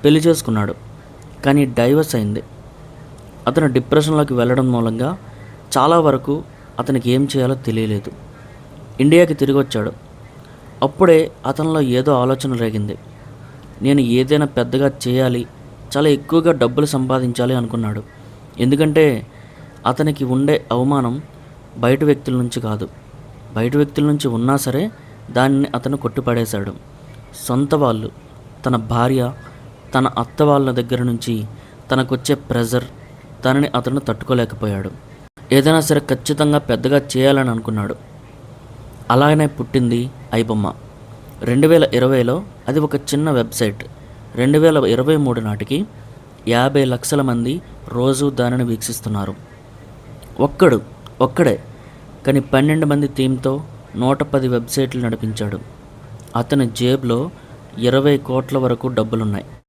పెళ్లి చేసుకున్నాడు. కానీ డైవర్స్ అయింది. అతను డిప్రెషన్లోకి వెళ్ళడం మూలంగా చాలా వరకు అతనికి ఏం చేయాలో తెలియలేదు. ఇండియాకి తిరిగి వచ్చాడు. అప్పుడే అతనిలో ఏదో ఆలోచన రేగింది. నేను ఏదైనా పెద్దగా చేయాలి, చాలా ఎక్కువగా డబ్బులు సంపాదించాలి అనుకున్నాడు. ఎందుకంటే అతనికి ఉండే అవమానం బయట వ్యక్తుల నుంచి కాదు. బయట వ్యక్తుల నుంచి ఉన్నా సరే దానిని అతను కొట్టిపడేశాడు. సొంత వాళ్ళు, తన భార్య, తన అత్త వాళ్ళ దగ్గర నుంచి తనకొచ్చే ప్రెజర్, దానిని అతను తట్టుకోలేకపోయాడు. ఏదైనా సరే ఖచ్చితంగా పెద్దగా చేయాలని అనుకున్నాడు. అలాగనే పుట్టింది ఐబొమ్మ. 2020లో అది ఒక చిన్న వెబ్సైట్. 2023 నాటికి 50 లక్షల మంది రోజు దానిని వీక్షిస్తున్నారు. ఒక్కడే కానీ 12 మంది టీంతో 110 వెబ్సైట్లు నడిపించాడు. అతని జేబులో 20 కోట్ల వరకు డబ్బులున్నాయి.